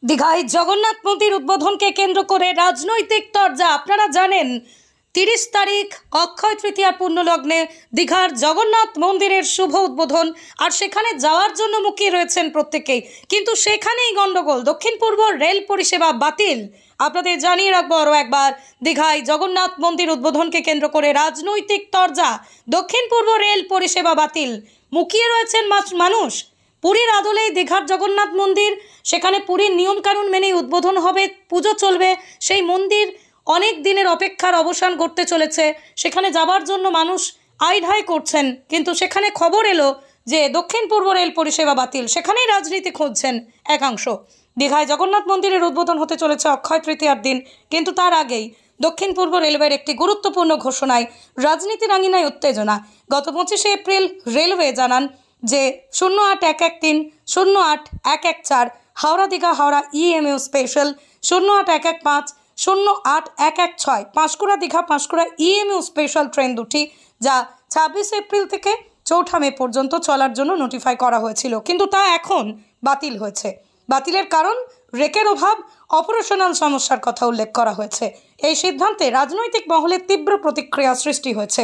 দীঘায় জগন্নাথ মন্দির উদ্বোধনকে কেন্দ্র করে রাজনৈতিক তরজা। আপনারা জানেন 30 তারিখ অক্ষয় তৃতীয়ার পুণ্যলগ্নে দীঘার জগন্নাথ মন্দিরের শুভ উদ্বোধন, আর সেখানে যাওয়ার জন্য মুখিয়ে রয়েছেন প্রত্যেকেই। কিন্তু সেখানেই গণ্ডগোল, দক্ষিণ পূর্ব রেল পরিষেবা বাতিল। আপনাদের জানিয়ে রাখবো আরও একবার, দীঘায় জগন্নাথ মন্দির উদ্বোধনকে কেন্দ্র করে রাজনৈতিক তরজা। দক্ষিণ পূর্ব রেল পরিষেবা বাতিল, মুখিয়ে রয়েছেন মানুষ। পুরীর আদলেই দীঘার জগন্নাথ মন্দির, সেখানে পুরীর নিয়মকানুন মেনেই উদ্বোধন হবে, পুজো চলবে। সেই মন্দির অনেক দিনের অপেক্ষার অবসান ঘটতে চলেছে, সেখানে যাবার জন্য মানুষ আইঢাই করছেন। কিন্তু সেখানে খবর এলো যে দক্ষিণ পূর্ব রেল পরিষেবা বাতিল, সেখানেই রাজনীতি খুঁজছেন একাংশ। দীঘায় জগন্নাথ মন্দিরের উদ্বোধন হতে চলেছে অক্ষয় তৃতীয়ার দিন, কিন্তু তার আগেই দক্ষিণ পূর্ব রেলওয়ের একটি গুরুত্বপূর্ণ ঘোষণায় রাজনীতির আঙিনায় উত্তেজনা। গত 25শে এপ্রিল রেলওয়ে জানান যে 08113 08114 Howrah Digha Howrah EMU special, 08115 08116 Panskura Digha Panskura EMU special train দুটি, যা 26 এপ্রিল থেকে 4 মে পর্যন্ত চলার জন্য নোটিফাই করা হয়েছিল, কিন্তু তা এখন বাতিল হয়েছে। বাতিলের কারণ রেকের অভাব, অপারেশনাল সমস্যার কথা উল্লেখ করা হয়েছে। এই সিদ্ধান্তে রাজনৈতিক মহলে তীব্র প্রতিক্রিয়া সৃষ্টি হয়েছে।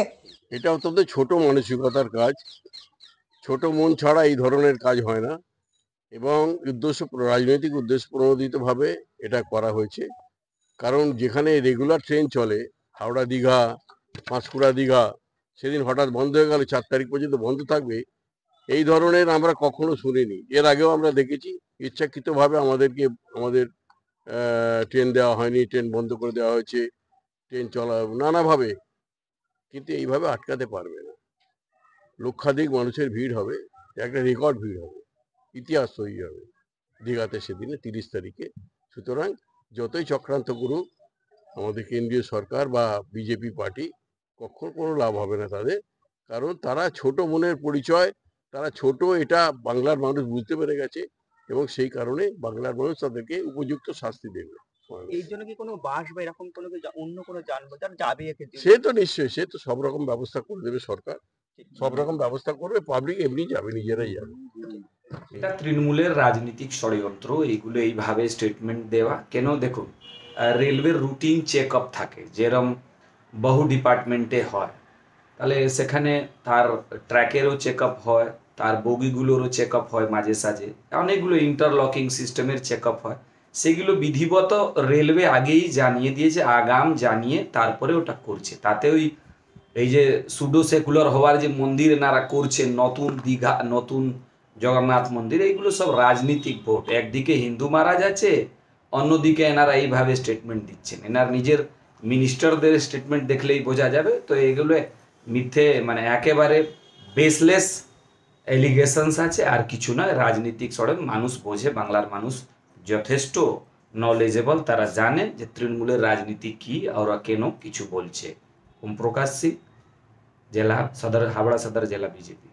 এটা অত্যন্ত ছোট মানসিকতার কাজ, ছোট মন ছাড়া এই ধরনের কাজ হয় না, এবং রাজনৈতিক উদ্দেশ্য প্রণোদিতভাবে এটা করা হয়েছে। কারণ যেখানে রেগুলার ট্রেন চলে হাওড়া দীঘা পাঁশকুড়া দীঘা, সেদিন হঠাৎ বন্ধ হয়ে গেল, 4 তারিখ পর্যন্ত বন্ধ থাকবে, এই ধরনের আমরা কখনো শুনিনি। এর আগেও আমরা দেখেছি ইচ্ছাকৃতভাবে আমাদের ট্রেন দেওয়া হয়নি, ট্রেন বন্ধ করে দেওয়া হয়েছে, ট্রেন চলা নানাভাবে, কিন্তু এইভাবে আটকাতে পারবে না। লক্ষাধিক মানুষের ভিড় হবে, একটা রেকর্ড ভিড় হবে, ইতিহাস তৈরি হবে দীঘাতে সেদিনে 30 তারিখে। সুতরাং যতই চক্রান্ত করুক আমাদের কেন্দ্রীয় সরকার বা বিজেপি পার্টি, কখনো কোনো লাভ হবে না তাদের। কারণ তারা ছোট মনের পরিচয়, তারা ছোট, এটা বাংলার মানুষ বুঝতে পেরে গেছে, এবং সেই কারণে বাংলার মানুষ তাদেরকে উপযুক্ত শাস্তি দেবে। এই জন্য কি কোনো বাস বা এরকম কোনো অন্য কোনো যানবাহন যাবে? সে তো নিশ্চয়ই, সে তো সব রকম ব্যবস্থা করে দেবে সরকার, সব রকম ব্যবস্থা করবে, পাবলিক এমনি যাবে, নিজেরাই যাবে। এটা তৃণমূলের রাজনৈতিক ষড়যন্ত্র, এইগুলো এইভাবে স্টেটমেন্ট দেওয়া কেন? দেখুন, রেলওয়ের রুটিন চেক আপ থাকে, যেরকম বহু ডিপার্টমেন্টে হয়, তাহলে সেখানে তার ট্র্যাকেরও চেক আপ হয়, তার বগিগুলোরও চেক আপ হয়, মাঝে সাঝে অনেকগুলো ইন্টারলকিং সিস্টেমের চেক আপ হয়। সেগুলো বিধিবত রেলওয়ে আগেই জানিয়ে দিয়েছে, আগাম জানিয়ে তারপরে ওটা করছে। তাতে এই যে সুডো সেকুলার হওয়ার যে মন্দির এনারা করছেন, নতুন দীঘা নতুন জগন্নাথ মন্দির, এইগুলো সব রাজনীতিক ভোট। একদিকে হিন্দু মারা যাচ্ছে, অন্যদিকে এনারা এইভাবে স্টেটমেন্ট দিচ্ছেন। এনার নিজের মিনিস্টারদের স্টেটমেন্ট দেখলেই বোঝা যাবে। তো এইগুলো মিথ্যে, মানে একেবারে বেসলেস এলিগেশনস আছে, আর কিছু নয়। রাজনীতিক ষড়যন্ত্র, মানুষ বোঝে, বাংলার মানুষ যথেষ্ট নলেজেবল, তারা জানে যে তৃণমূলের রাজনীতি কি, ওরা কেন কিছু বলছে। ওম প্রকাশ সিং, জেলা সদর, হাওড়া সদর জেলা বিজেপি।